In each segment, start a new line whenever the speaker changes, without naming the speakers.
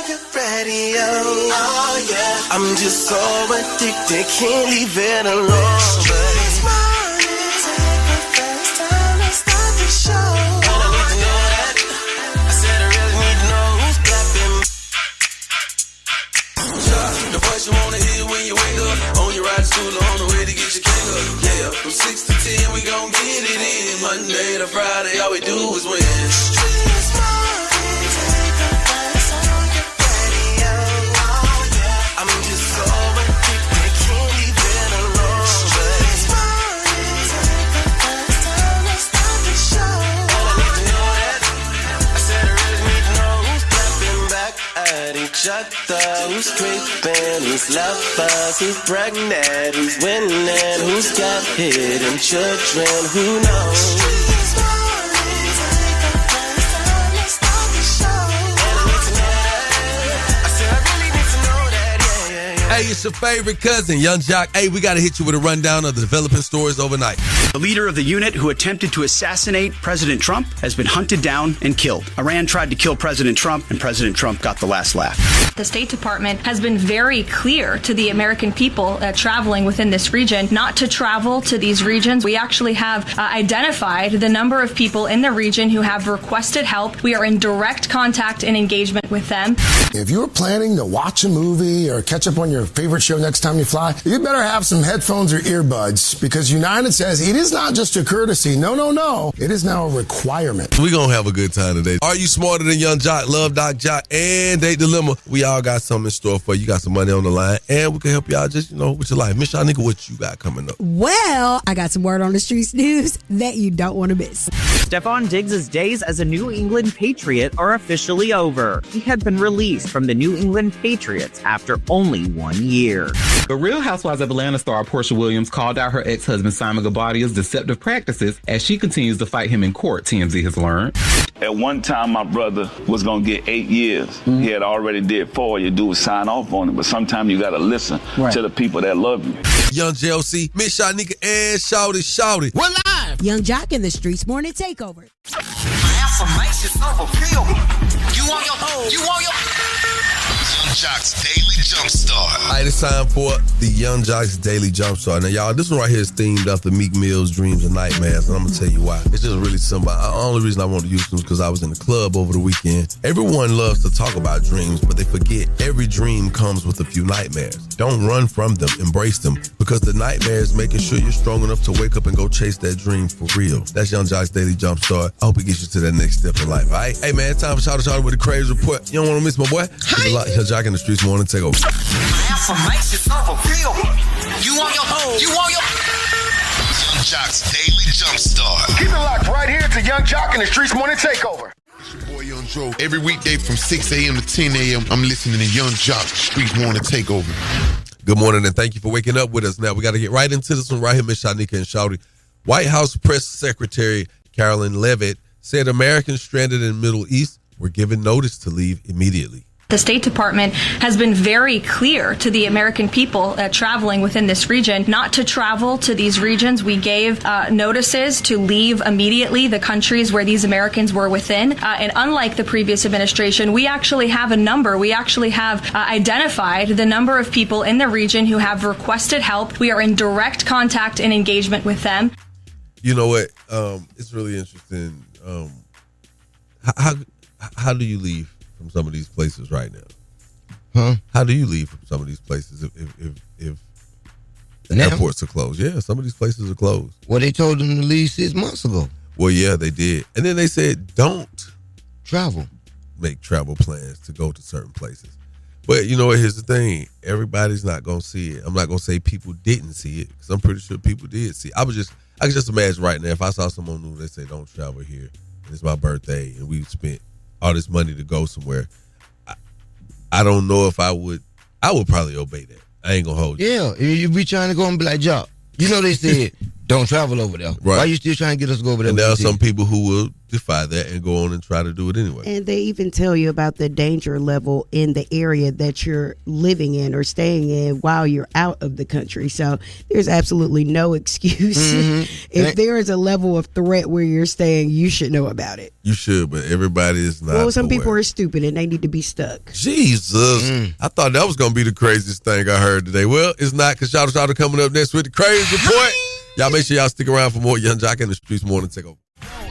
your radio. Oh yeah. I'm just so addicted, can't leave it alone. This morning, take the first time to start the show. And I need to know that. I said I really need to know who's clapping. The voice you wanna hear when you wake up. On your ride to school or on the way to get your cake up. Yeah, from 6 to 10 we gon' get it in. Monday to Friday, all we do is win. Who's creeping, who's lovers, who's pregnant, who's winning, who's got hidden children, who knows?
Hey, it's your favorite cousin, Yung Joc. Hey, we got to hit you with a rundown of the developing stories overnight.
The leader of the unit who attempted to assassinate President Trump has been hunted down and killed. Iran tried to kill President Trump, and President Trump got the last laugh.
The State Department has been very clear to the American people traveling within this region not to travel to these regions. We actually have identified the number of people in the region who have requested help. We are in direct contact and engagement with them.
If you're planning to watch a movie or catch up on your favorite show next time you fly, you better have some headphones or earbuds, because United says it is not just a courtesy. No. It is now a requirement.
We're going to have a good time today. Are you smarter than Yung Joc? Love Doc Joc and Date Dilemma. We all got something in store for you. You got some money on the line, and we can help you out just, with your life. Miss Shanika, what you got coming up?
Well, I got some word on the Streetz news that you don't want to miss.
Stefon Diggs' days as a New England Patriot are officially over. He had been released from the New England Patriots after only 1 year.
The Real Housewives of Atlanta star Portia Williams called out her ex-husband Simon Gabardio's deceptive practices as she continues to fight him in court, TMZ has learned.
At one time, my brother was going to get 8 years. He had already did 4. You do is sign off on it. But sometimes you got to listen to the people that love you.
Young JLC, Miss Shanika, and Shouty. We're live.
Yung Joc in the Streetz Morning Takeover.
Yung Joc's Daily Jumpstart.
All right, it's time for the Yung Joc's Daily Jumpstart. Now, y'all, this one right here is themed after Meek Mill's Dreams and Nightmares, and I'm going to tell you why. It's just really simple. The only reason I wanted to use this was because I was in the club over the weekend. Everyone loves to talk about dreams, but they forget every dream comes with a few nightmares. Don't run from them. Embrace them, because the nightmare is making sure you're strong enough to wake up and go chase that dream for real. That's Yung Joc's Daily Jumpstart. I hope it gets you to that next step in life, all right? Hey, man, time for Shouty with the crazy report. You don't want to miss my boy? Yung Joc in the Streetz Morning Takeover.
Yung Joc's Daily Jumpstart.
Keep it locked right here to Yung Joc in the Streetz Morning Takeover.
It's your boy Yung Joc. Every weekday from 6 a.m. to 10 a.m., I'm listening to Yung Joc, Streetz Morning Takeover.
Good morning, and thank you for waking up with us. Now, we got to get right into this one right here, Miss Shanika and Shouty. White House Press Secretary Carolyn Leavitt said Americans stranded in the Middle East were given notice to leave immediately.
The State Department has been very clear to the American people traveling within this region not to travel to these regions. We gave notices to leave immediately the countries where these Americans were within. And unlike the previous administration, we actually have a number. We actually have identified the number of people in the region who have requested help. We are in direct contact and engagement with them.
You know what? It's really interesting. How do you leave from some of these places right now?
Huh?
How do you leave from some of these places if airports are closed? Yeah, some of these places are closed.
Well, they told them to leave 6 months ago.
Well, yeah, they did. And then they said, don't
travel.
Make travel plans to go to certain places. But you know what? Here's the thing. Everybody's not going to see it. I'm not going to say people didn't see it, because I'm pretty sure people did see it. I can just imagine right now, if I saw someone new, they say, don't travel here, and it's my birthday, and we've spent all this money to go somewhere. I don't know if I would probably obey that. I ain't gonna hold you.
Yeah, you be trying to go and be like, Joc, you know they said don't travel over there.
Right.
Why you still trying to get us to go over there?
And there are some people who will defy that and go on and try to do it anyway.
And they even tell you about the danger level in the area that you're living in or staying in while you're out of the country. So there's absolutely no excuse. If there is a level of threat where you're staying, you should know about it.
You should, but everybody is not.
Well, some
aware.
people are stupid and they need to be stuck.
Jesus. I thought that was going to be the craziest thing I heard today. Well, it's not, because shout out to coming up next with the Crazy Report. Y'all make sure y'all stick around for more Yung Joc in the Streetz Morning Takeover.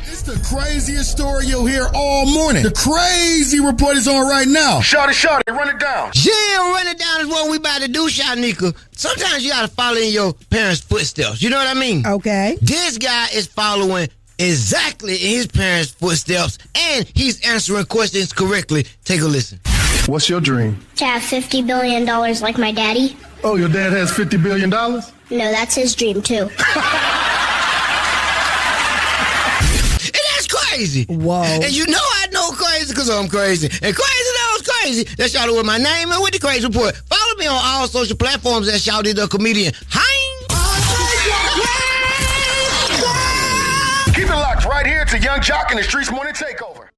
It's the craziest story you'll hear all morning. The Crazy Report is on right now. Shorty, run it down.
Yeah, run it down is what we about to do, Shanika. Sometimes you got to follow in your parents' footsteps. You know what I mean?
Okay.
This guy is following exactly in his parents' footsteps, and he's answering questions correctly. Take a listen.
What's your dream?
To have $50 billion like my daddy.
Oh, your dad has $50 billion?
No, that's his dream too.
Crazy.
Whoa.
And you know I know crazy because I'm crazy. And crazy knows crazy. That's y'all with my name and with the Crazy Report. Follow me on all social platforms at Shouty the Comedian.
Keep it locked right here to Yung Joc in the Streetz Morning Takeover.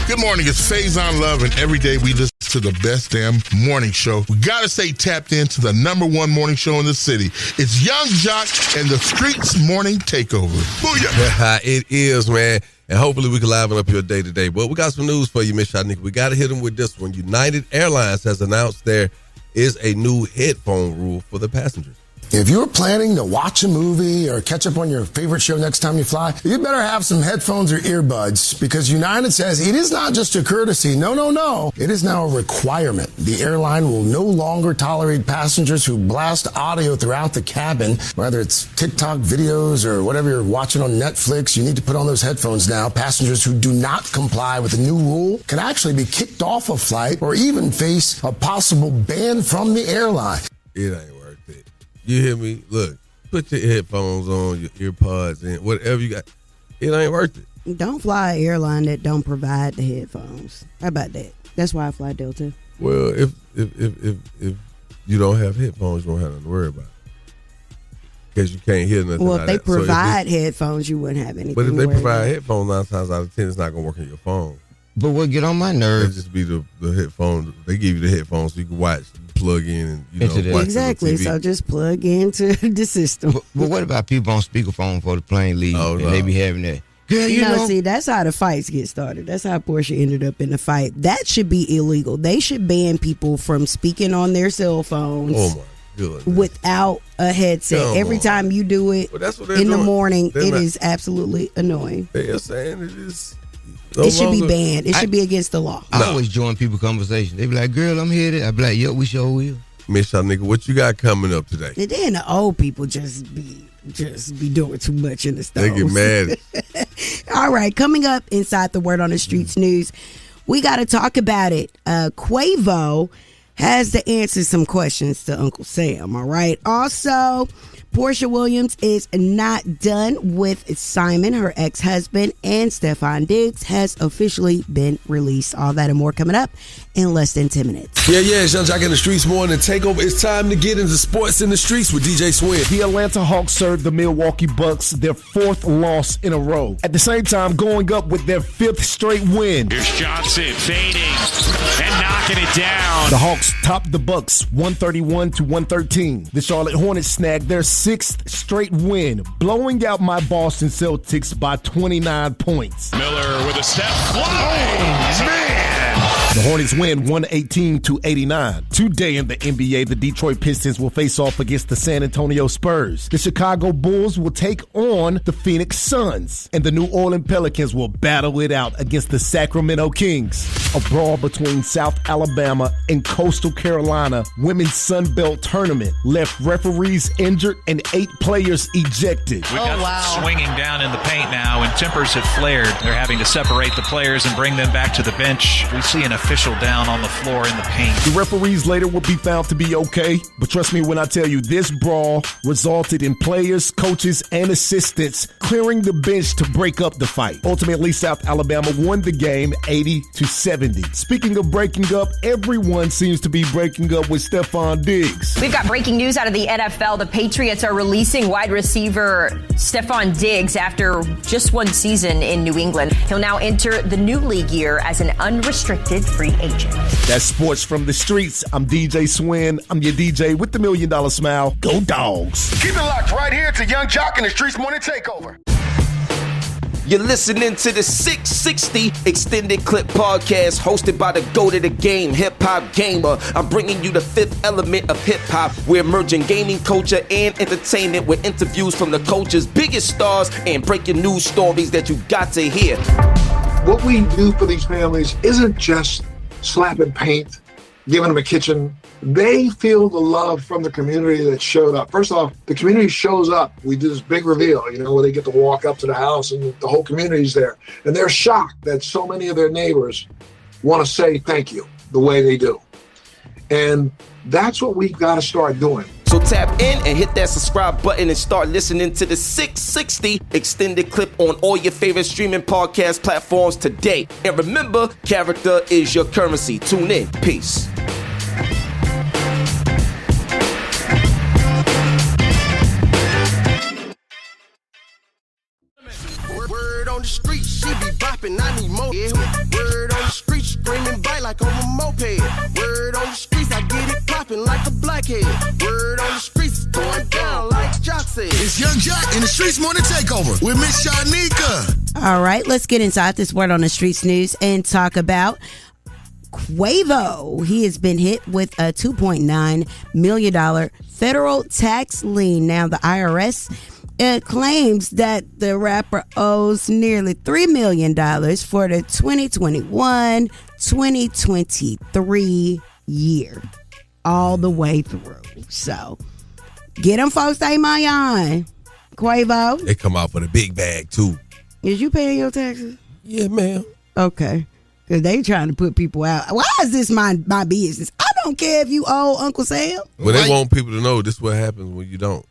Good morning. It's Faison Love, and every day we listen to the best damn morning show. We got to stay tapped into the #1 morning show in the city. It's Yung Joc and the Streetz Morning Takeover. Booyah.
It is, man. And hopefully we can liven up your day today. But we got some news for you, Miss Shanika. We got to hit them with this one. United Airlines has announced there is a new headphone rule for the passengers.
If you're planning to watch a movie or catch up on your favorite show next time you fly, you better have some headphones or earbuds, because United says it is not just a courtesy. No. It is now a requirement. The airline will no longer tolerate passengers who blast audio throughout the cabin, whether it's TikTok videos or whatever you're watching on Netflix. You need to put on those headphones now. Passengers who do not comply with the new rule can actually be kicked off a flight or even face a possible ban from the airline.
It ain't worth it. You hear me? Look, put your headphones on, your earpods, and whatever you got. It ain't worth it.
Don't fly an airline that don't provide the headphones. How about that? That's why I fly Delta.
Well, if you don't have headphones, you won't have nothing to worry about. Because you can't hear nothing.
Well, if they provide headphones, you wouldn't have anything.
But if
to
they
worry
provide
about.
headphones, 9 times out of 10, it's not going to work on your phone.
But what get on my nerves?
It'll just be the headphones. They give you the headphones so you can watch, plug in, and watch
exactly. So just plug into the system.
But what about people on speakerphone for the plane leave?
Oh,
and they be having that. Girl, you know.
See, that's how the fights get started. That's how Portia ended up in the fight. That should be illegal. They should ban people from speaking on their cell phones.
Oh my goodness.
Without a headset. Every time you do it in the morning, it is absolutely annoying.
They are saying it is.
It should be banned. It should be against the law.
I always join people conversation. They be like, "Girl, I'm headed." I be like, "Yep, we sure will."
Miss y'all nigga, what you got coming up today?
And then the old people just be doing too much in the stove.
They get mad.
All right, coming up inside the Word on the Streets news, we got to talk about it. Quavo has to answer some questions to Uncle Sam. All right. Also, Portia Williams is not done with Simon, her ex-husband, and Stefon Diggs has officially been released. All that and more coming up in less than 10 minutes.
Yeah, it's Yung Joc in the Streetz Morning Takeover. It's time to get into sports in the streets with DJ Swin.
The Atlanta Hawks served the Milwaukee Bucks their 4th loss in a row. At the same time, going up with their 5th straight win.
Here's Johnson fading and knocking it down.
The Hawks topped the Bucks 131-113. The Charlotte Hornets snagged their 6th straight win, blowing out my Boston Celtics by 29 points.
Miller with a step. Whoa, man.
The Hornets win 118-89. Today in the NBA, the Detroit Pistons will face off against the San Antonio Spurs. The Chicago Bulls will take on the Phoenix Suns. And the New Orleans Pelicans will battle it out against the Sacramento Kings. A brawl between South Alabama and Coastal Carolina Women's Sun Belt Tournament left referees injured and 8 players ejected.
We got swinging down in the paint now, and tempers have flared. They're having to separate the players and bring them back to the bench. We see an official down on the floor in the paint.
The referees later will be found to be okay, but trust me when I tell you this brawl resulted in players, coaches, and assistants clearing the bench to break up the fight. Ultimately, South Alabama won the game 80-70. Speaking of breaking up, everyone seems to be breaking up with Stefon Diggs.
We've got breaking news out of the NFL. The Patriots are releasing wide receiver Stefon Diggs after just one season in New England. He'll now enter the new league year as an unrestricted free agent.
That's sports from the streets. I'm DJ Swin. I'm your DJ with the $1 Million Smile. Go Dogs.
Keep it locked right here to Yung Joc and the Streetz Morning Takeover.
You're listening to the 660 Extended Clip Podcast hosted by the GOAT of the game, Hip Hop Gamer. I'm bringing you the fifth element of hip hop. We're merging gaming culture and entertainment with interviews from the culture's biggest stars and breaking news stories that you got to hear.
What we do for these families isn't just slapping paint, giving them a kitchen. They feel the love from the community that showed up. First off, the community shows up. We do this big reveal, where they get to walk up to the house and the whole community's there. And they're shocked that so many of their neighbors want to say thank you the way they do. And that's what we've got to start doing.
So tap in and hit that subscribe button and start listening to the 660 Extended Clip on all your favorite streaming podcast platforms today. And remember, character is your currency. Tune in. Peace.
Word on the street, she be bopping, I need more. Yeah. Word on the street, screaming bite like on a moped. Word on the streets, I get it popping like a blackhead. Word on the streets, going down like Joc said.
It's Yung Joc and the Streetz Morning Takeover with Miss Shanika.
All right, let's get inside this Word on the Streets news and talk about Quavo. He has been hit with a $2.9 million federal tax lien. Now, the IRS claims that the rapper owes nearly $3 million for the 2021-2023 year, all the way through. So, get them folks they my on. Quavo.
They come out for the big bag, too.
Is you paying your taxes?
Yeah, ma'am.
Okay. Because they trying to put people out. Why is this my business? I don't care if you owe Uncle Sam.
Well, they want people to know this is what happens when you don't.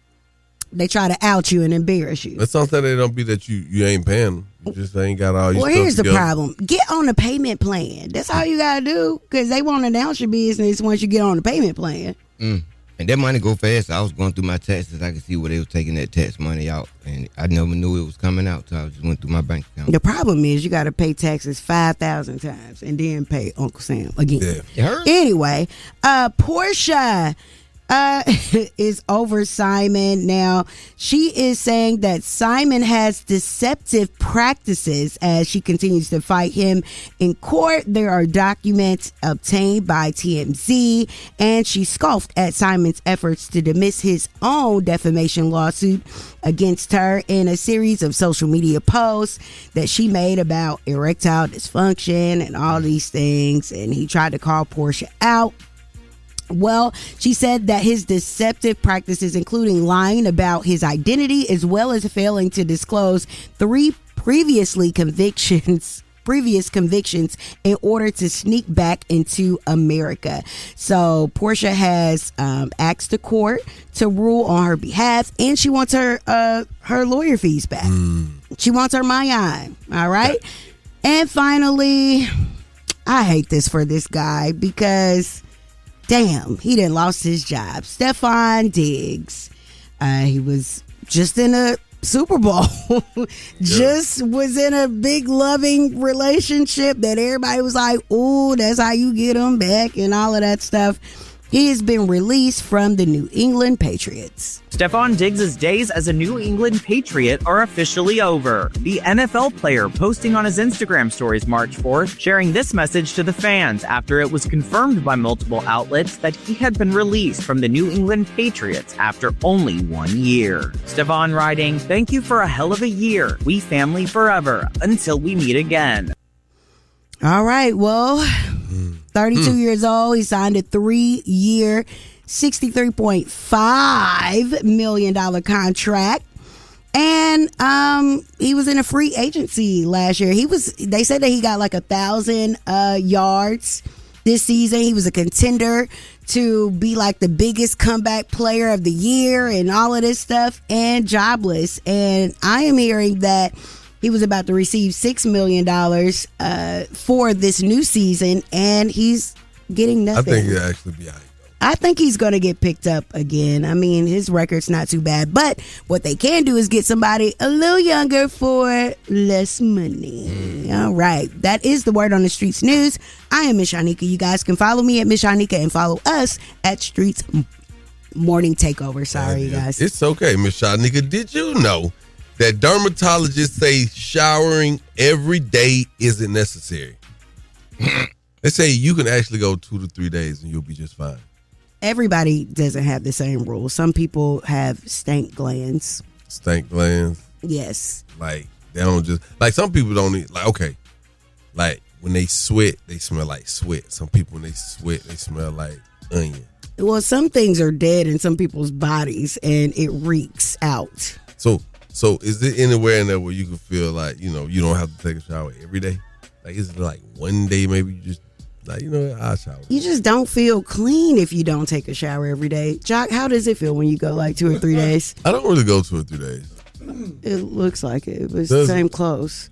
They try to out you and embarrass you.
That's not that they don't be that you ain't paying them. You just ain't got all your stuff
here's
together.
the problem. Get on the payment plan. That's all you got to do because they won't announce your business once you get on the payment plan.
And that money go fast. I was going through my taxes. I could see where they were taking that tax money out. And I never knew it was coming out, so I just went through my bank account.
The problem is you got to pay taxes 5,000 times and then pay Uncle Sam again.
Yeah.
Anyway, Portia is over Simon. Now, she is saying that Simon has deceptive practices as she continues to fight him in court. There are documents obtained by TMZ, and she scoffed at Simon's efforts to dismiss his own defamation lawsuit against her in a series of social media posts that she made about erectile dysfunction and all these things, and he tried to call Portia out. Well, she said that his deceptive practices, including lying about his identity, as well as failing to disclose 3 previous convictions in order to sneak back into America. So Portia has asked the court to rule on her behalf, and she wants her lawyer fees back. She wants her mayan. All right. And finally, I hate this for this guy because damn, he done lost his job. Stefon Diggs. He was just in a Super Bowl. Just was in a big loving relationship that everybody was like, ooh, that's how you get him back and all of that stuff. He has been released from the New England Patriots.
Stefon Diggs' days as a New England Patriot are officially over. The NFL player posting on his Instagram stories March 4th, sharing this message to the fans after it was confirmed by multiple outlets that he had been released from the New England Patriots after only 1 year. Stefon writing, "Thank you for a hell of a year. We family forever. Until we meet again."
All right, well, 32 years old. He signed a 3-year, $63.5 million contract. And he was in a free agency last year. They said that he got like 1,000 yards this season. He was a contender to be like the biggest comeback player of the year and all of this stuff, and jobless. And I am hearing that he was about to receive $6 million for this new season, and he's getting nothing.
I think he'll actually be out.
I think he's going to get picked up again. I mean, his record's not too bad. But what they can do is get somebody a little younger for less money. All right. That is the word on the Streetz News. I am Miss Shanika. You guys can follow me at Miss Shanika and follow us at Streetz Morning Takeover. Sorry, you guys.
It's okay, Miss Shanika. Did you know that dermatologists say showering every day isn't necessary? They say you can actually go 2 to 3 days and you'll be just fine.
Everybody doesn't have the same rules. Some people have stank glands.
Stank glands?
Yes.
Like, they don't just, like, some people don't need, like, okay, like, when they sweat, they smell like sweat. Some people, when they sweat, they smell like onion.
Well, some things are dead in some people's bodies, and it reeks out.
So is it anywhere in there where you can feel like, you know, you don't have to take a shower every day? Like, is it like one day maybe you just, like, you know, I'll shower.
You just don't feel clean if you don't take a shower every day. Joc, how does it feel when you go like 2 or 3 days?
I don't really go 2 or 3 days.
It looks like it. It's the same clothes.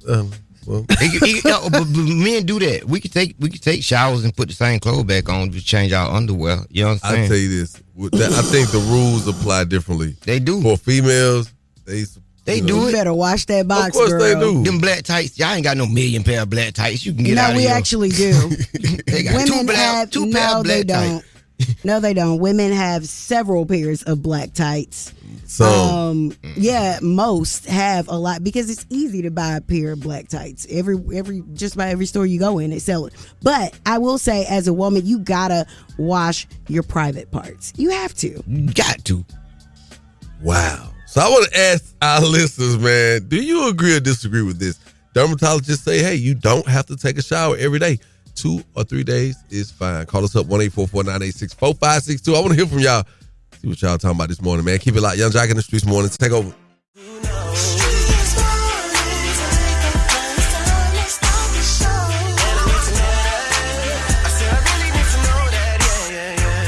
Well.
But men do that. We could take showers and put the same clothes back on to change our underwear. You know what I'm saying?
I'll tell you this. I think the rules apply differently.
They do.
For females,
they do it.
You better wash that box,
Of course
girl.
they do.
Them black tights. Y'all ain't got no million pair of black tights. You can get out of
No, we
here.
actually do.
They got
Women
two pair
no,
of
they
black
don't.
tights.
No, they don't. Women have several pairs of black tights.
So,
yeah, most have a lot because it's easy to buy a pair of black tights. Just about every store you go in, they sell it. But I will say, as a woman, you gotta wash your private parts. You have to.
Got to.
Wow. So I want to ask our listeners, man, do you agree or disagree with this? Dermatologists say, hey, you don't have to take a shower every day. 2 or 3 days is fine. Call us up 1-844-986-4562. I want to hear from y'all. See what y'all talking about this morning, man. Keep it locked. Yung Joc in the Streetz Morning. Take over.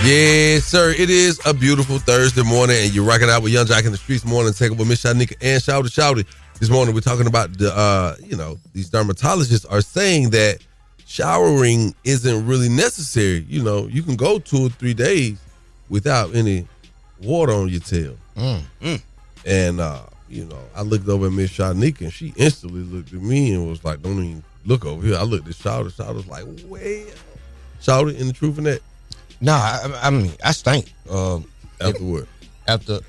Yes, sir. It is a beautiful Thursday morning, and you're rocking out with Yung Joc in the Streetz Morning. Take over Miss Shanika and Shouty. This morning, we're talking about these dermatologists are saying that showering isn't really necessary. You know, you can go 2 or 3 days without any water on your tail. And I looked over at Miss Shanika, and she instantly looked at me and was like, "Don't even look over here." I looked at Shouty. Shouty was like, "Well, Shouty, in the truth in that."
Nah, I mean, I stink.
After what?
After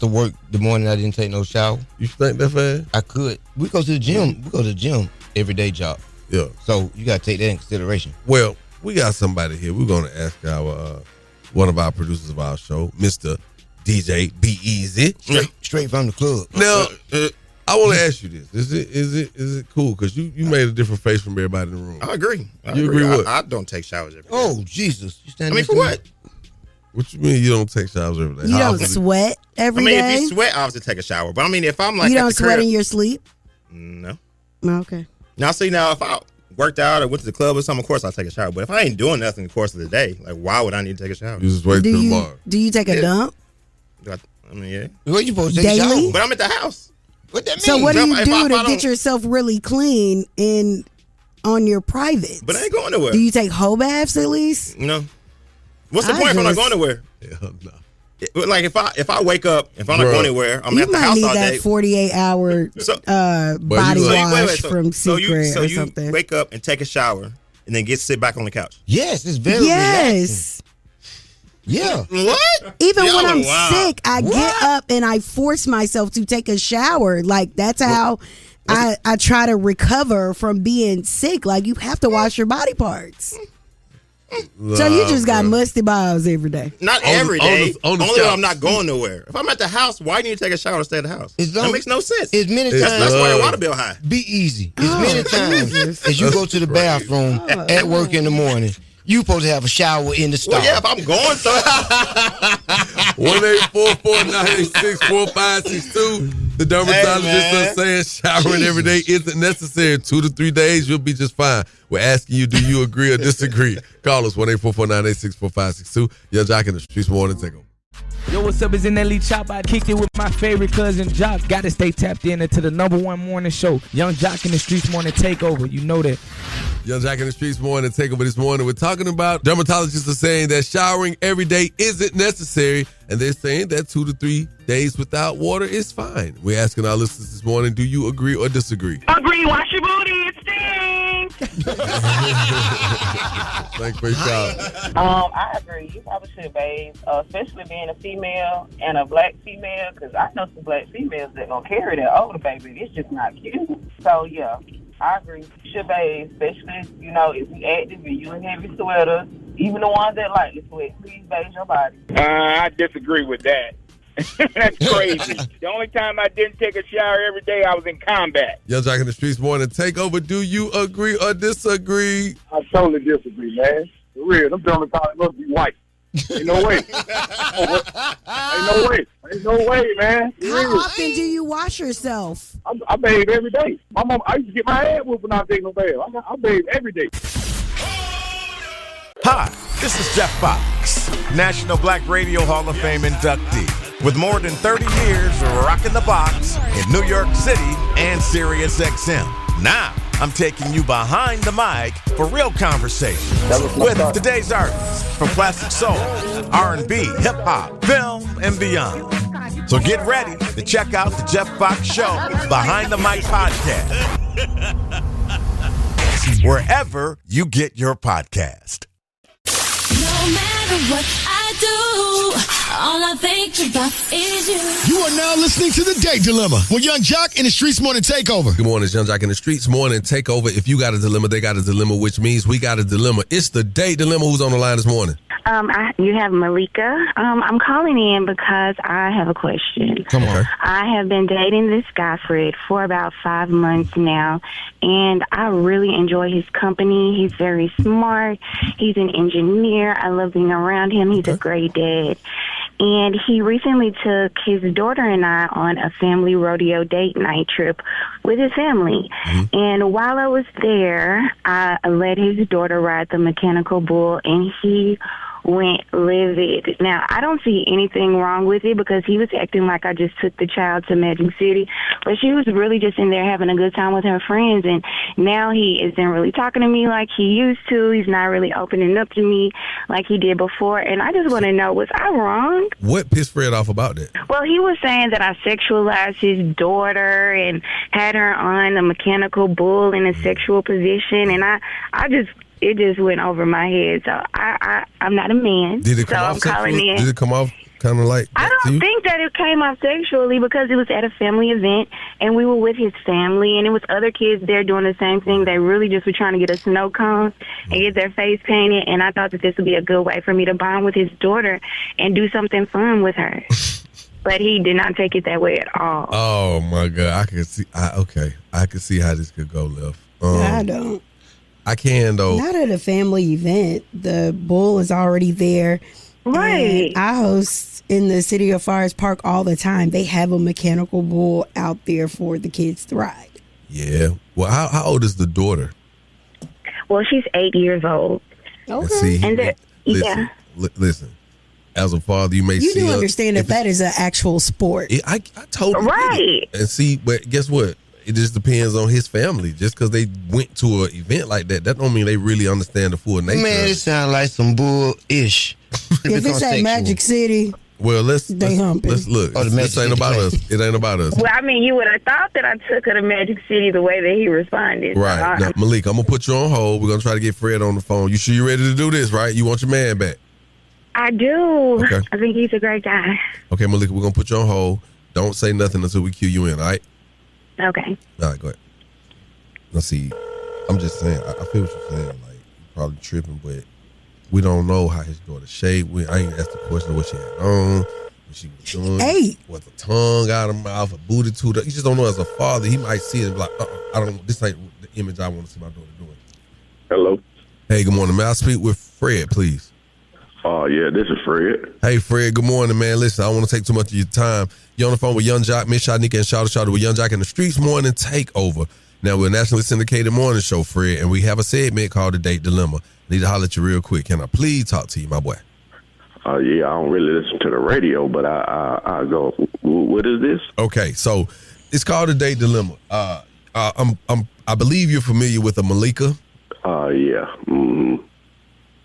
work, the morning I didn't take no shower.
You stink that fast?
I could. We go to the gym. We go to the gym every day, job.
Yeah.
So you gotta take that in consideration.
Well, we got somebody here. We're gonna ask our one of our producers of our show, Mr. DJ Be Easy,
straight from the club.
Now, I want to ask you this: Is it cool? Because you made a different face from everybody in the room.
I agree.
You agree what?
I don't take showers every day.
Oh Jesus!
For what?
What you mean you don't take showers every day?
You don't sweat every day?
If you sweat, I have to take a shower. But I mean, if I'm like
you
at
don't
the
sweat
crib,
in your sleep?
No.
Okay.
Now, see, if I worked out or went to the club or something, of course I'll take a shower. But if I ain't doing nothing in the course of the day, like, why would I need to take a shower?
You just wait till tomorrow.
Do you take a dump?
I mean, yeah.
What you supposed to take a shower?
But I'm at the house. What that mean?
So what do you do to get yourself really clean on your private?
But I ain't going nowhere.
Do you take whole baths at least?
No. What's the point if I'm not going nowhere?
Hell no.
Like if I wake up, if I'm not going anywhere, I'm at the house all day.
You might need that 48-hour body wash from Secret or something.
So you wake up and take a shower and then sit back on the couch.
Yes, it's very relaxing. Yeah.
What?
Even when I'm sick, I get up and I force myself to take a shower. Like, that's how I try to recover from being sick. Like, you have to wash your body parts. So you just got musty balls every day.
Not every day.
Only
when I'm not going nowhere. If I'm at the house, why do you take a shower and stay at the house? That makes no sense.
As many times.
That's why the water bill high.
Be easy. As many times as you go to the bathroom at work in the morning, you supposed to have a shower in the stall.
Well, yeah, if I'm going
1-844-986-4562. The dermatologist are saying showering every day isn't necessary. 2 to 3 days, you'll be just fine. We're asking you, do you agree or disagree? Call us 1-844-986-4562. Yung Joc in the Streetz Morning Takeover.
Yo, what's up? It's in that Lee Chop. I kicked it with my favorite cousin, Joc. Got to stay tapped in into the #1 morning show. Yung Joc in the Streetz Morning Takeover. You know that.
Yung Joc in the Streetz Morning Takeover this morning. We're talking about dermatologists are saying that showering every day isn't necessary, and they're saying that 2 to 3 days without water is fine. We're asking our listeners this morning, do you agree or disagree?
Agree. Wash your booty. It stinks.
Thanks for your call.
I agree. You probably should bathe, especially being a female and a black female, because I know some black females that gonna carry their older baby. It's just not cute. So yeah, I agree. You should bathe, especially if you active and you in heavy sweaters. Even the ones that like to sweat, please bathe your body.
I disagree with that. That's crazy. The only time I didn't take a shower every day, I was in combat.
Yung Joc in the Streetz Morning Takeover. Do you agree or disagree?
I totally disagree, man. For real, them dermatologists must be white. Ain't no way. Ain't no way, man.
How often do you wash yourself?
I bathe every day. My mom, I used to get my head whooped when I was taking a bath. I bathe every day.
Hi, this is Jeff Fox, National Black Radio Hall of Fame inductee. With more than 30 years rocking the box in New York City and Sirius XM. Now, I'm taking you behind the mic for real conversation with today's artists from classic soul, R&B, hip-hop, film, and beyond. So get ready to check out the Jeff Fox Show Behind the Mic podcast, wherever you get your podcast.
No matter what I do, all I think about is you.
You are now listening to The Date Dilemma with Yung Joc in the Streetz Morning Takeover.
Good morning, it's Yung Joc in the Streetz Morning Takeover. If you got a dilemma, they got a dilemma, which means we got a dilemma. It's the Date Dilemma. Who's on the line this morning?
You have Malika. I'm calling in because I have a question.
Come on.
I have been dating this guy, Fred, for about 5 months now, and I really enjoy his company. He's very smart. He's an engineer. I love being around him. He's a great dad. And he recently took his daughter and I on a family rodeo date night trip with his family. Mm-hmm. And while I was there, I let his daughter ride the mechanical bull, and he went livid. Now, I don't see anything wrong with it because he was acting like I just took the child to Magic City, but she was really just in there having a good time with her friends, and now he isn't really talking to me like he used to. He's not really opening up to me like he did before, and I just want to know, was I wrong?
What pissed Fred off about that?
Well, he was saying that I sexualized his daughter and had her on a mechanical bull in a sexual position, and it just went over my head. So I'm not a man.
Did it come off sexually? Did it come off kind of like
I don't think that it came off sexually because it was at a family event and we were with his family and it was other kids there doing the same thing. They really just were trying to get a snow cone and get their face painted, and I thought that this would be a good way for me to bond with his daughter and do something fun with her. But he did not take it that way at all.
Oh my God. I can see I can see how this could go left.
I don't.
I can though.
Not at a family event. The bull is already there.
Right.
I host in the City of Forest Park all the time. They have a mechanical bull out there for the kids to ride.
Yeah. Well, how old is the daughter?
Well, she's 8 years old.
Okay.
Listen. As a father, you may
you
see.
You do understand that is an actual sport.
I totally get it. And see, but guess what? It just depends on his family. Just because they went to an event like that don't mean they really understand the full nature.
Man, it sounds like some bull-ish.
If it's at Magic City,
well, let's look. This ain't about us. It ain't about us.
Well, I mean, you would have thought that I took her to Magic City the way that he responded.
Right. Now, Malik, I'm going to put you on hold. We're going to try to get Fred on the phone. You sure you ready to do this, right? You want your man back?
I do.
Okay.
I think he's a great guy.
Okay, Malik, we're going to put you on hold. Don't say nothing until we cue you in, all right?
Okay.
All right, go ahead. Now, see, I'm just saying, I feel what you're saying. Like, you're probably tripping, but we don't know how his daughter shaped. I ain't asked the question of what she had on, what she was doing. Was the tongue out of her mouth, a booty to the. You just don't know as a father. He might see it and be like, I don't. This ain't the image I want to see my daughter doing.
Hello.
Hey, good morning. May I speak with Fred, please?
Oh, yeah, this is Fred.
Hey, Fred, good morning, man. Listen, I don't want to take too much of your time. You're on the phone with Yung Joc, Miss Shanika, and Shawty with Yung Joc in the Streetz Morning Takeover. Now, we're a nationally syndicated morning show, Fred, and we have a segment called The Date Dilemma. I need to holler at you real quick. Can I please talk to you, my boy?
Yeah, I don't really listen to the radio, but I go, what is this?
Okay, so it's called The Date Dilemma. I believe you're familiar with a Malika.
Yeah. Mm-hmm.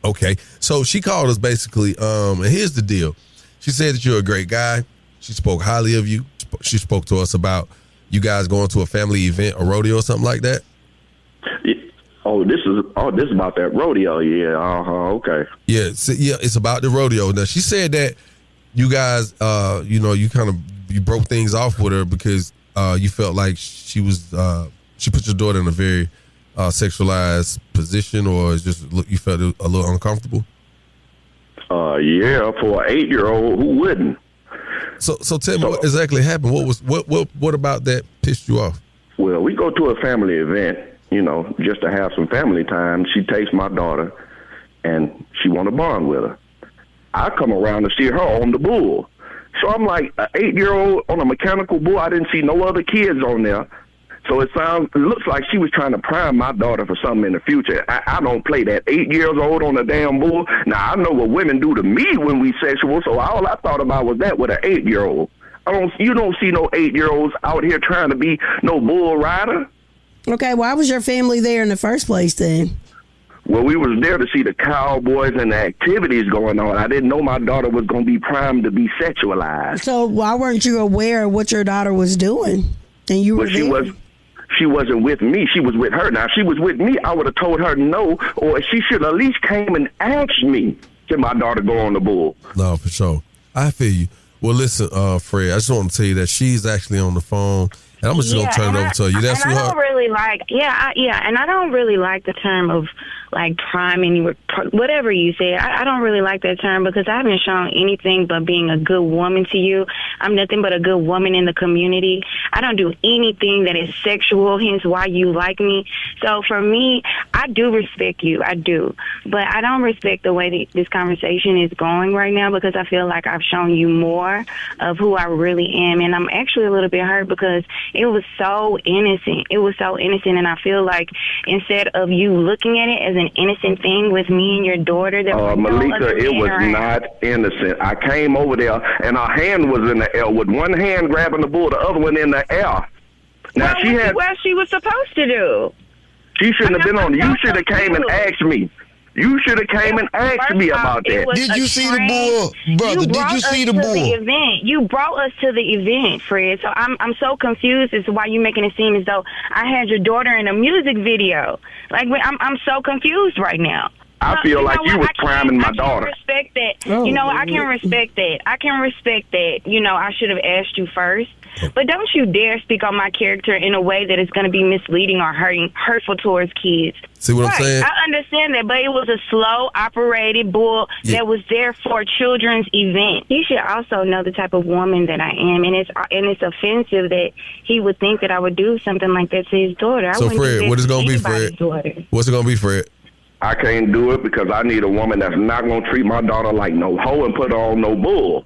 Okay, so she called us basically, and here's the deal. She said that you're a great guy. She spoke highly of you. She spoke to us about you guys going to a family event, a rodeo or something like that.
This is about that rodeo. Yeah. Okay.
Yeah. It's about the rodeo. Now she said that you guys, you broke things off with her because you felt like she put your daughter in a very sexualized position, or you felt a little uncomfortable.
Yeah, for an 8-year-old, who wouldn't?
So tell me what exactly happened. What about that pissed you off?
Well, we go to a family event, just to have some family time. She takes my daughter, and she want to bond with her. I come around to see her on the bull. So I'm like, an 8-year-old on a mechanical bull. I didn't see no other kids on there. So it looks like she was trying to prime my daughter for something in the future. I don't play that 8 years old on a damn bull. Now, I know what women do to me when we sexual, so all I thought about was that with an 8-year-old. You don't see no 8-year-olds out here trying to be no bull rider.
Okay, why was your family there in the first place then?
Well, we was there to see the cowboys and the activities going on. I didn't know my daughter was going to be primed to be sexualized.
So why weren't you aware of what your daughter was doing? And you were there?
She wasn't with me. She was with her. Now, if she was with me, I would have told her no, or she should at least came and asked me, can my daughter go on the bull?
No, for sure. I feel you. Well, listen, Fred, I just want to tell you that she's actually on the phone, and I'm just going to turn it over to her. You there, sweetheart?
I don't really like, and I don't really like the term of like priming, whatever you say. I don't really like that term because I haven't shown anything but being a good woman to you. I'm nothing but a good woman in the community. I don't do anything that is sexual, hence why you like me. So for me, I do respect you. I do. But I don't respect the way that this conversation is going right now because I feel like I've shown you more of who I really am. And I'm actually a little bit hurt because it was so innocent. It was so innocent. And I feel like instead of you looking at it as an innocent thing with me and your daughter, that
Malika, it was not innocent. I came over there and her hand was in the air with one hand grabbing the bull, the other one in the air. Now
what she was supposed to do.
She shouldn't have been on. You should have came and asked me. You should have came and asked me about that.
Did you see the bull, brother? Did you see the bull?
You brought us to the event, Fred. So I'm so confused as to why you making it seem as though I had your daughter in a music video. Like I'm so confused right now.
I feel like you was priming my daughter.
I can respect that. I can respect that. I can respect that. I should have asked you first. But don't you dare speak on my character in a way that is going to be misleading or hurtful towards kids.
See what I'm saying?
I understand that, but it was a slow operated bull that was there for a children's event. You should also know the type of woman that I am, and it's offensive that he would think that I would do something like that to his daughter.
So Fred, what is it going to be, Fred? What's it going to be, Fred?
I can't do it because I need a woman that's not going to treat my daughter like no hoe and put her on no bull.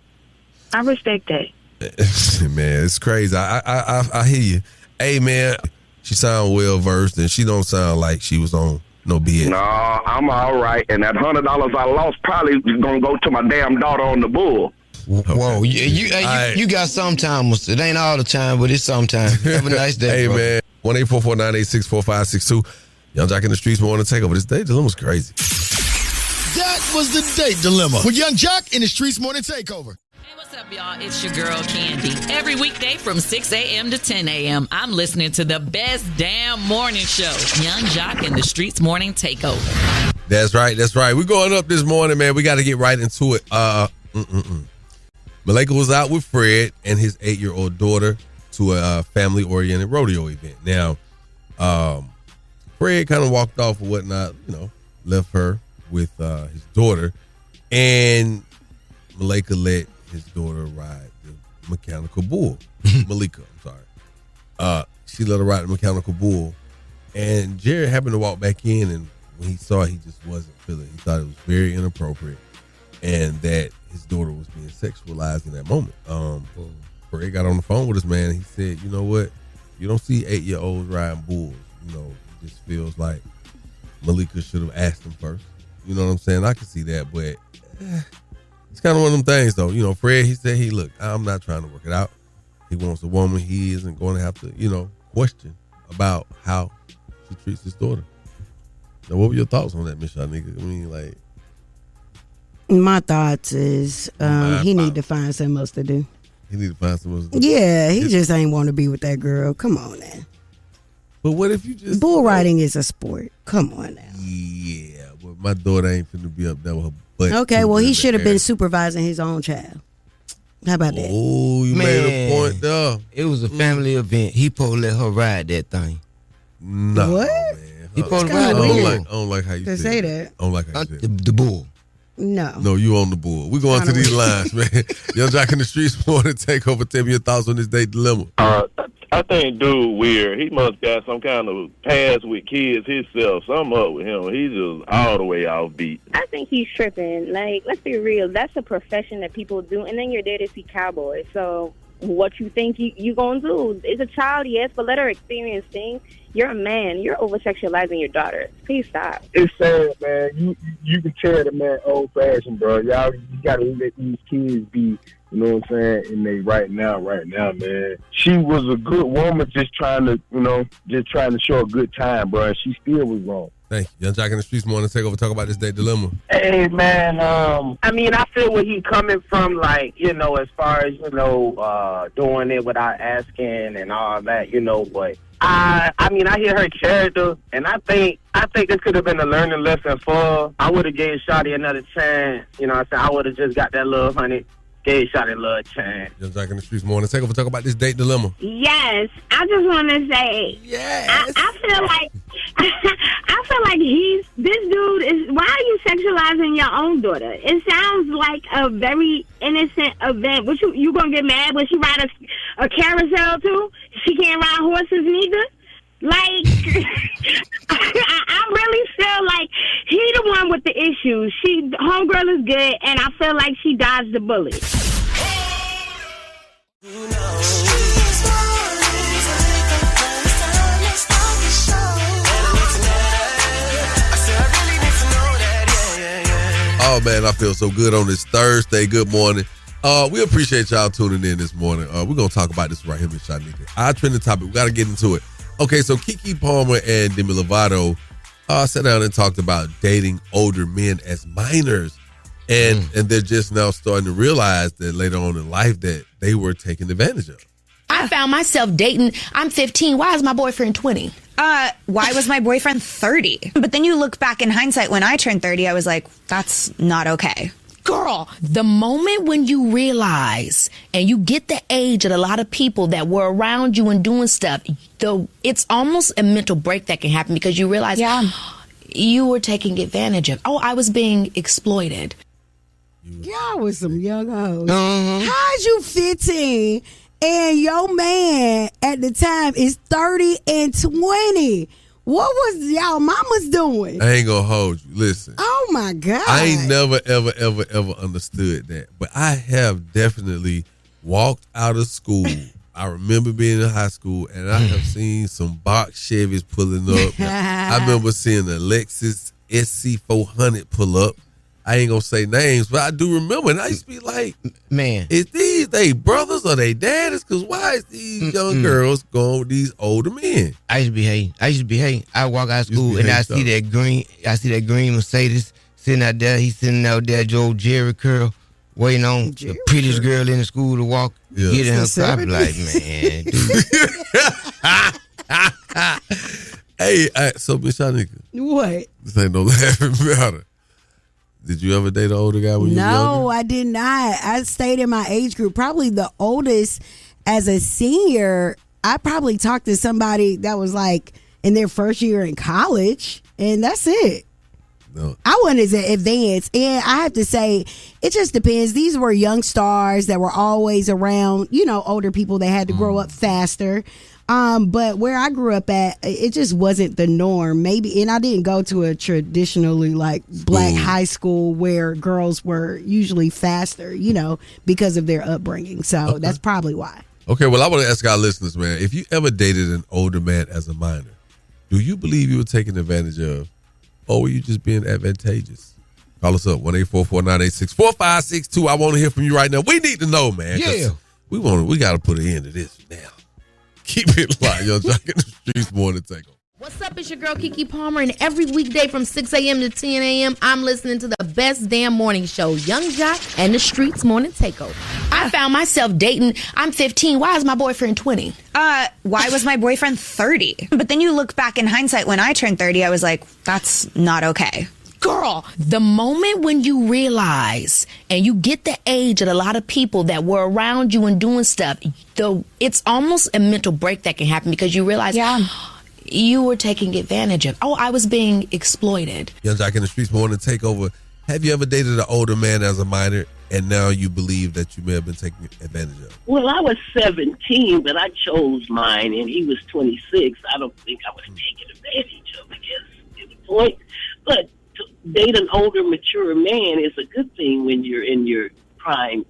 I respect that.
Man, it's crazy. I hear you. Hey, man, she sound well versed, and she don't sound like she was on no BS.
No, I'm all right, and that $100 I lost probably gonna go to my damn daughter on the bull.
Okay. Whoa, you got sometimes. It ain't all the time, but it's sometimes. Have a nice day,
hey,
bro.
man, 1-844-986-4562. Yung Joc in the Streetz Morning Takeover. This Date Dilemma was crazy.
That was the Date Dilemma with Yung Joc in the Streetz Morning Takeover.
What's up, y'all? It's your girl, Candy. Every weekday from 6 a.m. to 10 a.m., I'm listening to the best damn morning show, Yung Joc and the Streetz Morning Takeover.
That's right. We're going up this morning, man. We got to get right into it. Malika was out with Fred and his 8-year-old daughter to a family-oriented rodeo event. Now, Fred kind of walked off or whatnot, left her with his daughter, and Malika let his daughter ride the mechanical bull. Malika, I'm sorry. She let her ride the mechanical bull, and Jared happened to walk back in, and when he saw it, he just wasn't feeling it. He thought it was very inappropriate. and that his daughter was being sexualized in that moment. Fred got on the phone with his man, and he said, you know what? You don't see 8-year-olds riding bulls. You know, it just feels like Malika should have asked him first. You know what I'm saying? I can see that, but it's kind of one of them things, though. You know, Fred, he said, hey, look, I'm not trying to work it out. He wants a woman he isn't going to have to, you know, question about how she treats his daughter. Now, what were your thoughts on that, Miss Shanika? I mean, like...
My thoughts is he need to find something else to do.
He need to find something else to do?
Yeah, he just ain't want to be with that girl. Come on now.
But what if you just...
Bull riding is a sport. Come on now.
Yeah, but my daughter ain't finna be up there with her butt.
Okay, well, he should have been supervising his own child. How about that?
Oh, you made a point there.
It was a family event. He supposed to let her ride that thing.
No,
what?
Man.
He supposed to ride
I
the bull.
don't like how you
say that.
I don't like how you said it.
The bull.
No,
you on the bull. We're going to these lines, man. Yung Joc in the Streetz morning takeover. Tell me your thoughts on this date dilemma.
I think dude weird. He must got some kind of past with kids himself. Something up with him. He's just all the way off beat.
I think he's tripping. Like, let's be real. That's a profession that people do, and then you're there to see cowboys. So what you think you gonna do? It's a child, yes, but let her experience things. You're a man. You're over-sexualizing your daughter. Please stop.
It's sad, man. You can tell the man old-fashioned, bro. Y'all, you gotta let these kids be, you know what I'm saying, and they right now, man. She was a good woman just trying to show a good time, bro, and she still was wrong.
Thank you. Yung Joc in the Streetz morning takeover. Talk about this date dilemma.
Hey, man,
I mean, I feel where he coming from, like, you know, as far as, you know, doing it without asking and all that, you know, but I mean, I hear her character, and I think this could have been a learning lesson for her. I would have gave Shawty another chance. You know what I'm saying? I would have just got that little honey, gave Shawty a little chance.
Yung Joc in the Streetz morning takeover. Talk about this date dilemma.
Yes, I just want to say,
yes.
I feel like this dude is. Why are you sexualizing your own daughter? It sounds like a very innocent event. What you gonna get mad when she ride a carousel too? She can't ride horses neither. Like, I really feel like he the one with the issues. Homegirl is good, and I feel like she dodged the bullet.
Oh, man, I feel so good on this Thursday. Good morning. We appreciate y'all tuning in this morning. We're going to talk about this right here, Miss Shanika. Our trending topic, we got to get into it. Okay, so Keke Palmer and Demi Lovato sat down and talked about dating older men as minors. And they're just now starting to realize that later on in life that they were taken advantage of.
I found myself dating. I'm 15. Why is my boyfriend 20?
Why was my boyfriend 30? But then you look back in hindsight, when I turned 30, I was like, that's not okay.
Girl, the moment when you realize and you get the age of a lot of people that were around you and doing stuff, it's almost a mental break that can happen because you realize you were taking advantage of. Oh, I was being exploited.
Y'all was some young hoes. How's you 15 and your man at the time is 30 and 20? What was y'all mamas doing?
I ain't gonna hold you. Listen.
Oh my God.
I ain't never, ever understood that. But I have definitely walked out of school. I remember being in high school and I have seen some box Chevys pulling up. I remember seeing a Lexus SC400 pull up. I ain't gonna say names, but I do remember. And I used to be like,
man,
is these they brothers or they daddies? Because why is these young girls going with these older men?
I used to be hating. I walk out of school and I see that green Mercedes sitting out there. He's sitting out there, Joe Jerry curl, waiting on the prettiest girl in the school to walk. Get in her car. I be like, man, dude.
Hey, so Miss Shanika.
What?
This ain't no laughing matter. Did you ever date an older guy when you were younger?
No, I did not. I stayed in my age group. Probably the oldest as a senior, I probably talked to somebody that was like in their first year in college, and that's it.
No.
I wasn't as advanced. And I have to say, it just depends. These were young stars that were always around, older people that had to grow up faster. But where I grew up at, it just wasn't the norm. Maybe, and I didn't go to a traditionally like black high school where girls were usually faster, because of their upbringing. So that's probably why.
Okay, well, I want to ask our listeners, man, if you ever dated an older man as a minor, do you believe you were taken advantage of, or were you just being advantageous? Call us up, 1-844-986-4562. I want to hear from you right now. We need to know, man.
Yeah.
We got to put an end to this now. Keep it live, Yung Joc in the Streetz Morning Takeover.
What's up? It's your girl Kiki Palmer, and every weekday from 6 a.m. to 10 a.m., I'm listening to the best damn morning show, Yung Joc and the Streetz Morning Takeover. I found myself dating. I'm 15. Why is my boyfriend 20?
Why was my boyfriend 30? But then you look back in hindsight, when I turned 30, I was like, that's not okay.
Girl, the moment when you realize and you get the age of a lot of people that were around you and doing stuff, it's almost a mental break that can happen because you realize, you were taking advantage of. Oh, I was being exploited.
Yung Joc in the Streetz Morning Takeover. Have you ever dated an older man as a minor, and now you believe that you may have been taken advantage of?
Well, I was 17, but I chose mine, and he was 26. I don't think I was taken advantage of, I guess, at the point. But to date an older, mature man is a good thing when you're in your prime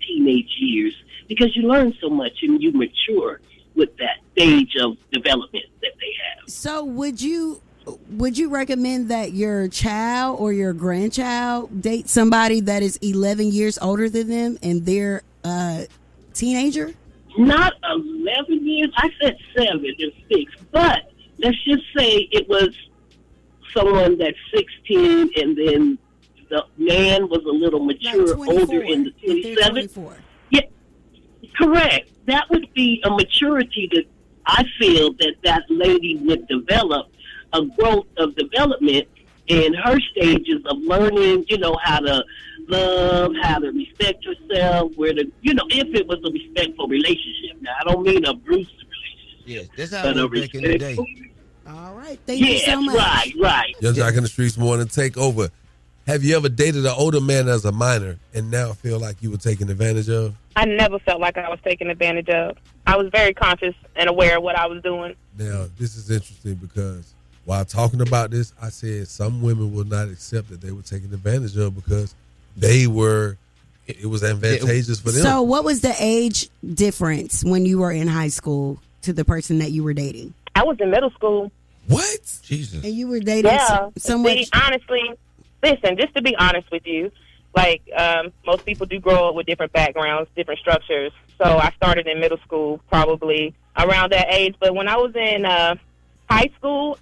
teenage years because you learn so much and you mature with that stage of development that they have.
So would you recommend that your child or your grandchild date somebody that is 11 years older than them and they're a teenager?
Not 11 years. I said 7 and 6. But let's just say it was someone that's 16 and then the man was a little mature, like older in the 27. Yeah, correct. That would be a maturity that I feel that lady would develop, a growth of development in her stages of learning, how to love, how to respect herself, if it was a respectful relationship. Now, I don't mean a abusive relationship.
Yes, that's how it was back in the day.
All right, thank you so much.
Right.
Yung Joc in the Streetz Morning Takeover. Have you ever dated an older man as a minor and now feel like you were taken advantage of?
I never felt like I was taken advantage of. I was very conscious and aware of what I was doing.
Now, this is interesting because while talking about this, I said some women will not accept that they were taken advantage of because it was advantageous for them.
So what was the age difference when you were in high school to the person that you were dating?
I was in middle school.
What?
Jesus.
And you were dating someone.
Honestly, listen, just to be honest with you, like most people do grow up with different backgrounds, different structures. So I started in middle school probably around that age. But when I was in high school,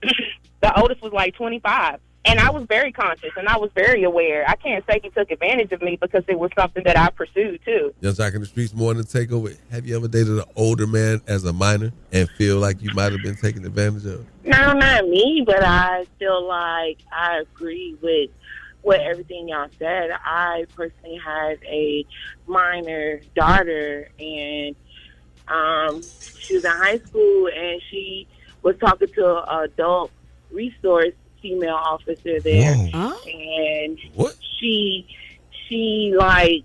the oldest was like 25. And I was very conscious and I was very aware. I can't say he took advantage of me because it was something that I pursued too.
Yung Joc in the Streetz Morning Takeover. Have you ever dated an older man as a minor and feel like you might have been taken advantage of?
No, not me, but I feel like I agree with everything y'all said. I personally had a minor daughter, and she was in high school, and she was talking to an adult resource female officer there. And she like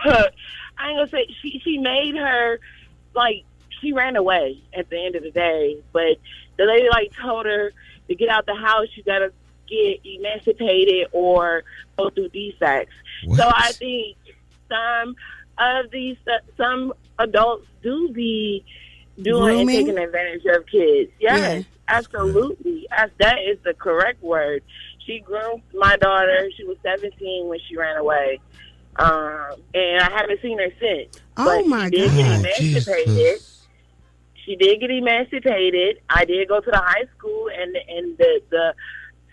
put, I ain't gonna say she made her like she ran away at the end of the day, but the lady like told her to get out the house, you gotta get emancipated or go through DSACs. So I think some adults do be doing and taking advantage of kids. Yes. Absolutely. That is the correct word. She groomed my daughter. She was 17 when she ran away. And I haven't seen her since.
Oh, my God.
She did get emancipated. I did go to the high school, and the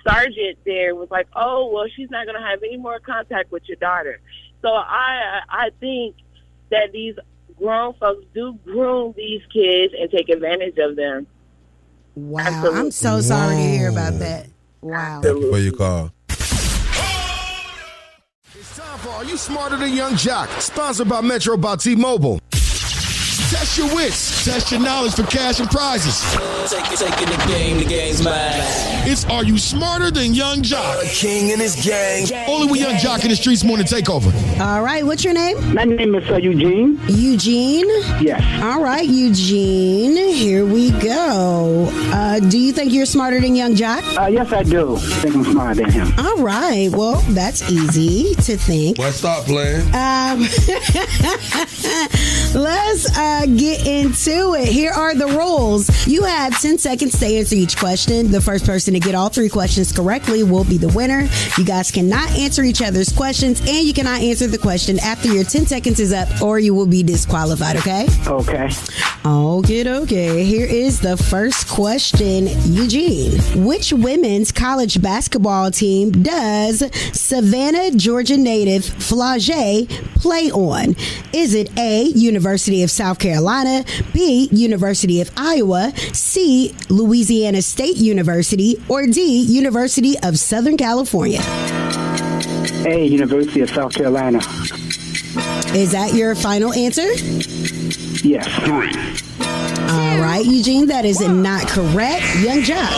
sergeant there was like, oh, well, she's not going to have any more contact with your daughter. So I think that these grown folks do groom these kids and take advantage of them.
Wow.
Absolutely.
I'm so sorry to hear about that. Wow.
Thank you for your call.
It's time for Are You Smarter Than Yung Joc? Sponsored by Metro by T-Mobile. Test Test your wits. Test your knowledge for cash and prizes.
Taking the game's mine.
It's Are You Smarter Than Young Joc?
A king in his gang.
Only with Young Joc in the Streetz Morning Takeover.
All right, what's your name?
My name is Eugene.
Eugene?
Yes.
All right, Eugene, here we go. Do you think you're smarter than Young Joc?
Yes, I do. I think I'm smarter than him.
All right, well, that's easy to think.
Well, stop playing.
Let's get into it. Here are the rules. You have 10 seconds to answer each question. The first person to get all 3 questions correctly will be the winner. You guys cannot answer each other's questions, and you cannot answer the question after your 10 seconds is up, or you will be disqualified, okay?
Okay.
Okay. Here is the first question, Eugene. Which women's college basketball team does Savannah, Georgia native Flage play on? Is it A, University of South Carolina, B, University of Iowa, C, Louisiana State University, or D, University of Southern California?
A, University of South Carolina.
Is that your final answer?
Yes.
All right, Eugene, that is not correct. Young Joc.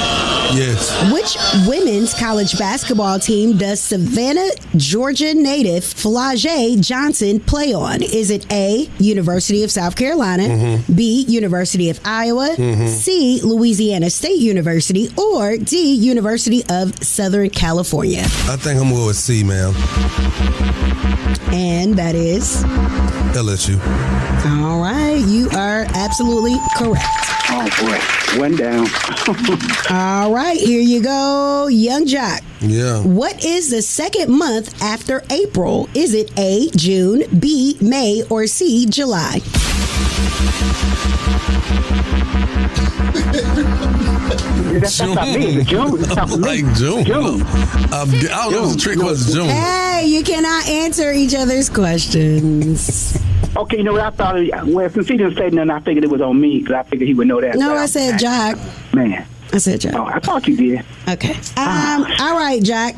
Yes.
Which women's college basketball team does Savannah, Georgia native Flage Johnson play on? Is it A, University of South Carolina, B, University of Iowa, C, Louisiana State University, or D, University of Southern California?
I think I'm going with C, man.
And that is?
LSU.
All right, you are absolutely correct.
Oh, boy. One down.
All right, here you go, Young Joc.
Yeah.
What is the second month after April? Is it A, June, B, May, or C, July?
That's not me. It's June.
Like June. I don't know if the trick was June.
Hey, you cannot answer each other's questions.
Okay, you know what I thought? Well, since he didn't say nothing, I figured it was on me because I figured he would know that.
No, I said Joc.
Man.
I said Joc.
Oh, I thought you did.
Okay. All right, Joc.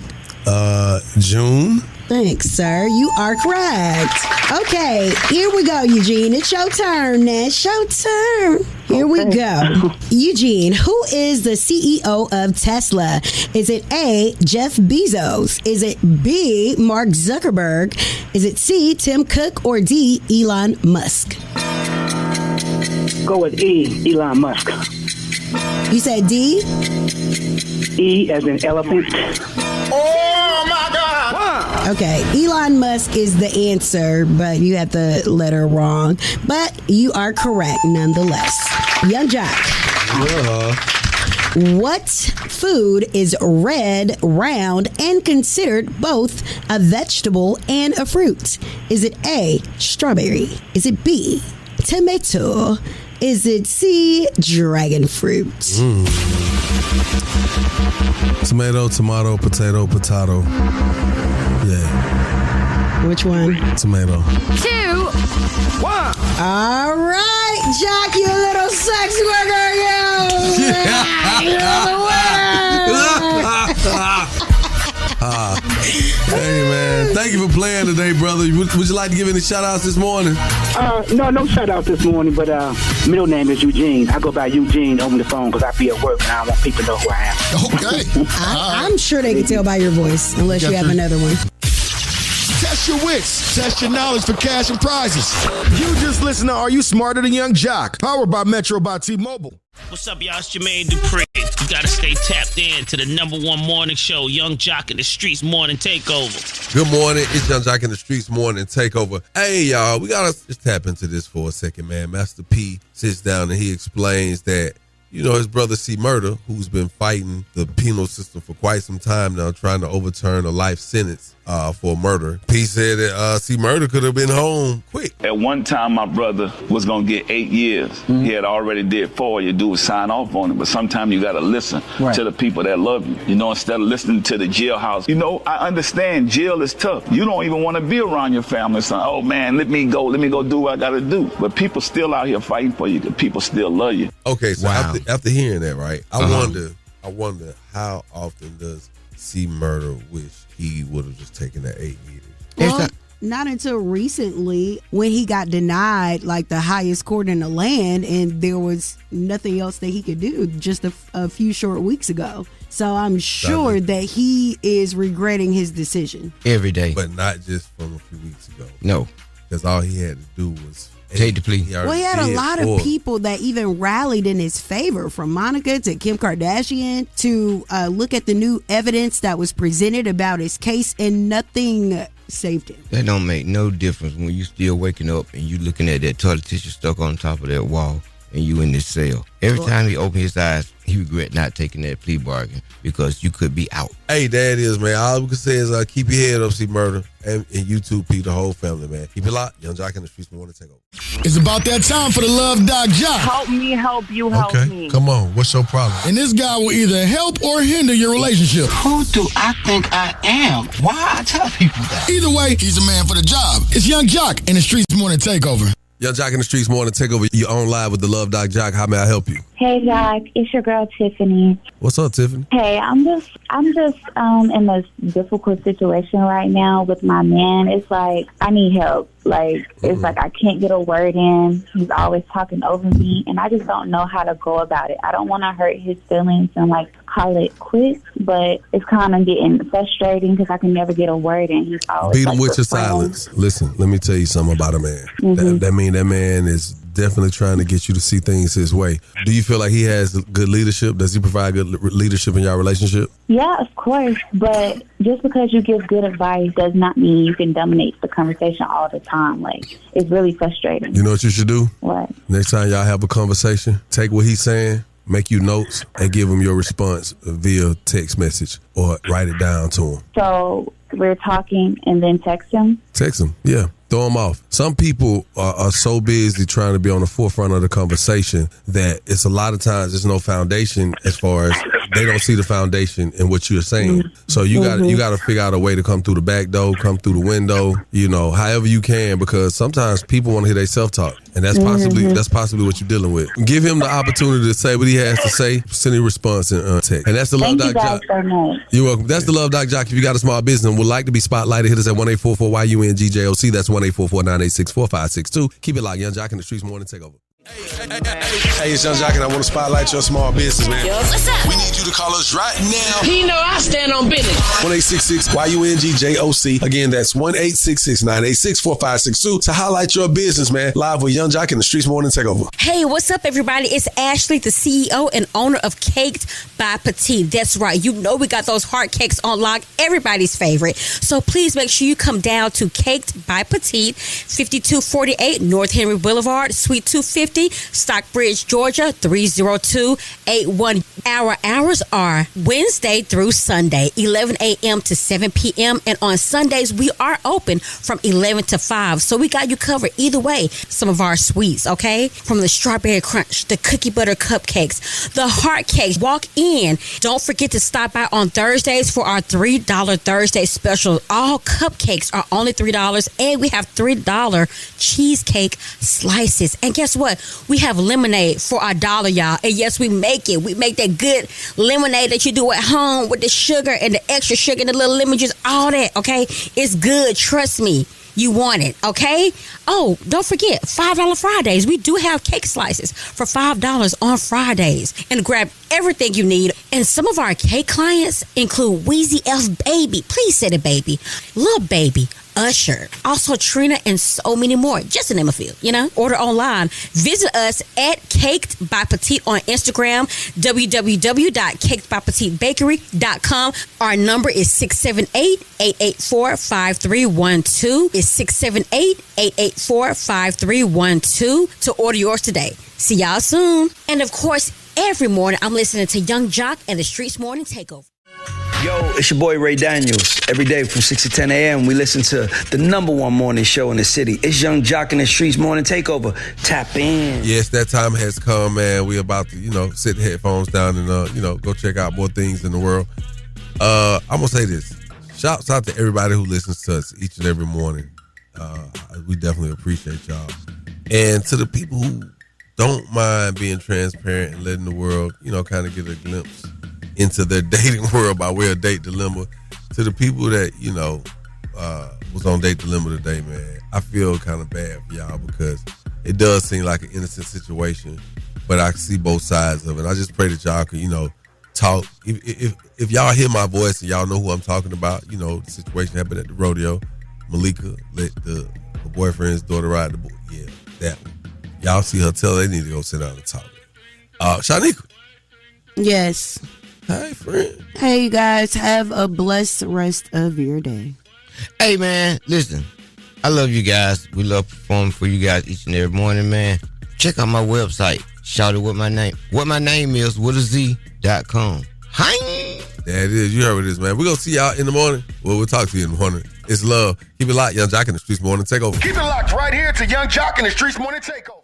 June.
Thanks, sir. You are correct. Okay, here we go, Eugene. It's your turn now. It's your turn. Here we go. Eugene, who is the CEO of Tesla? Is it A, Jeff Bezos? Is it B, Mark Zuckerberg? Is it C, Tim Cook? Or D, Elon Musk?
Go with E, Elon Musk.
You said D?
E as in elephant.
Oh, my God.
Okay, Elon Musk is the answer, but you had the letter wrong. But you are correct nonetheless. Young Joc. What food is red, round, and considered both a vegetable and a fruit? Is it A, strawberry? Is it B, tomato? Is it C, dragon fruit?
Tomato, potato. Yeah.
Which one?
Tomato.
2, 1.
All right, Joc, you little sex worker, you're the
Hey, man. Thank you for playing today, brother. Would you like to give any shout-outs this morning?
No shout-out this morning, but middle name is Eugene. I go by Eugene over the phone because I be at work and I don't want people to know who I am.
Okay.
I'm sure they can tell by your voice, unless you have another one.
Test your wits. Test your knowledge for cash and prizes. You just listen to Are You Smarter Than Young Joc? Powered by Metro by T-Mobile.
What's up, y'all? It's Jermaine Dupri. You gotta stay tapped in to the #1 morning show, Yung Joc in the Streetz Morning Takeover.
Good morning. It's Yung Joc in the Streetz Morning Takeover. Hey, y'all, we gotta just tap into this for a second, man. Master P sits down and he explains that, you know, his brother C Murder, who's been fighting the penal system for quite some time now, trying to overturn a life sentence for murder. P said that C Murder could have been home quick.
At one time, my brother was going to get 8 years. He had already did 4. You do is sign off on it. But sometimes you got to listen to the people that love you. You know, instead of listening to the jailhouse. You know, I understand jail is tough. You don't even want to be around your family. So, oh, man, let me go do what I got to do. But people still out here fighting for you because people still love you.
Okay, so after hearing that, right, I wonder how often does C Murder wish he would have just taken that 8 years?
not until recently when he got denied like the highest court in the land, and there was nothing else that he could do just a few short weeks ago. So I'm sure that he is regretting his decision.
Every day.
But not just from a few weeks ago.
No.
Because all he had to do was
take the plea.
Well, he had a lot of people that even rallied in his favor, from Monica to Kim Kardashian, to look at the new evidence that was presented about his case, and nothing saved him.
That don't make no difference when you still waking up and you looking at that toilet tissue stuck on top of that wall and you in this cell. Every time he opened his eyes, he regret not taking that plea bargain because you could be out.
Hey, there it is, man. All we can say is keep your head up, see murder. And you too, Pete, the whole family, man. Keep it locked. Yung Joc in the Streetz Morning Takeover.
It's about that time for the Love Doc Joc.
Help me, help you, help me.
Come on. What's your problem?
And this guy will either help or hinder your relationship.
Who do I think I am? Why I tell people that?
Either way, he's a man for the job. It's Yung Joc in the Streetz Morning Takeover.
Yung Joc in the Streetz Morning Takeover. You're on live with the Love Doc Joc. How may I help you?
Hey, Doc. It's your girl, Tiffany.
What's up, Tiffany?
Hey, I'm just in a difficult situation right now with my man. It's like I need help. Like it's like I can't get a word in. He's always talking over me, and I just don't know how to go about it. I don't want to hurt his feelings and like call it quits, but it's kind of getting frustrating because I can never get a word in. He's always
beat him with your silence. Listen, let me tell you something about a man. That man is definitely trying to get you to see things his way. Do you feel like he has good leadership? Does he provide good leadership in your relationship?
Yeah, of course. But just because you give good advice does not mean you can dominate the conversation all the time. Like, it's really frustrating.
You know what you should do?
What?
Next time y'all have a conversation, take what he's saying, make you notes, and give him your response via text message or write it down to him.
So we're talking and then text him?
Text him, yeah. Throw them off. Some people are so busy trying to be on the forefront of the conversation that it's a lot of times there's no foundation as far as they don't see the foundation in what you're saying. So you got to figure out a way to come through the back door, come through the window, however you can, because sometimes people want to hear their self-talk, and that's possibly what you're dealing with. Give him the opportunity to say what he has to say. Send a response in text. And that's the Love Doc Joc. You're welcome. That's the Love Doc Joc. If you got a small business and would like to be spotlighted, hit us at 1-844-YUNGJOC. That's 1-844-986-4562. Keep it locked. Yung Joc in the Streetz Morning Takeover. Hey, it's Yung Joc, and I want to spotlight your small business, man.
Yo, what's up?
We need you to call us right now.
He know I stand on business.
1-866-YUNGJOC. Again, that's 1-866-986-4562 to highlight your business, man. Live with Yung Joc in the Streetz Morning Takeover.
Hey, what's up, everybody? It's Ashley, the CEO and owner of Caked by Petite. That's right. You know we got those heart cakes on lock, everybody's favorite. So please make sure you come down to Caked by Petite, 5248 North Henry Boulevard, Suite 250, Stockbridge, Georgia, 30281. Our hours are Wednesday through Sunday, 11 a.m. to 7 p.m. And on Sundays, we are open from 11 to 5. So we got you covered either way. Some of our sweets, okay? From the strawberry crunch, the cookie butter cupcakes, the heart cakes. Walk in. Don't forget to stop by on Thursdays for our $3 Thursday special. All cupcakes are only $3, and we have $3 cheesecake slices. And guess what? We have lemonade for $1, y'all. And yes, we make it. We make that good lemonade that you do at home with the sugar and the extra sugar and the little lemon juice, all that, okay? It's good. Trust me. You want it, okay? Oh, don't forget, $5 Fridays. We do have cake slices for $5 on Fridays. And grab everything you need. And some of our cake clients include Wheezy F Baby. Please say the baby. Lil Baby. Usher, also Trina, and so many more, just to name a few, Order online. Visit us at Caked by Petite on Instagram, www.cakedbypetitebakery.com. Our number is 678-884-5312. It's 678-884-5312 to order yours today. See y'all soon. And of course, every morning I'm listening to Yung Joc and the Streetz Morning Takeover.
Yo, it's your boy Ray Daniels. Every day from 6 to 10 a.m. we listen to the #1 morning show in the city. It's Yung Joc and the Streetz Morning Takeover. Tap in.
Yes, that time has come, man. We're about to, sit the headphones down and, go check out more things in the world. I'm going to say this. Shouts out to everybody who listens to us each and every morning. We definitely appreciate y'all. And to the people who don't mind being transparent and letting the world, kind of get a glimpse into their dating world by way of Date Dilemma, to the people that, was on Date Dilemma today, man, I feel kind of bad for y'all because it does seem like an innocent situation, but I can see both sides of it. I just pray that y'all can, talk. If y'all hear my voice and y'all know who I'm talking about, the situation happened at the rodeo. Malika let her boyfriend's daughter ride the boat. Yeah, that one. Y'all see her, tell her they need to go sit down and talk. Shanika.
Yes.
Hey, friend.
Hey, you guys. Have a blessed rest of your day.
Hey, man, listen. I love you guys. We love performing for you guys each and every morning, man. Check out my website. Shout out what my name is, with a Z.com. Hi.
There it is. You heard what it is, man. We're going to see y'all in the morning. Well, we'll talk to you in the morning. It's love. Keep it locked. Young Joc in the Streetz Morning Takeover.
Keep it locked right here to Yung Joc in the Streetz Morning Takeover.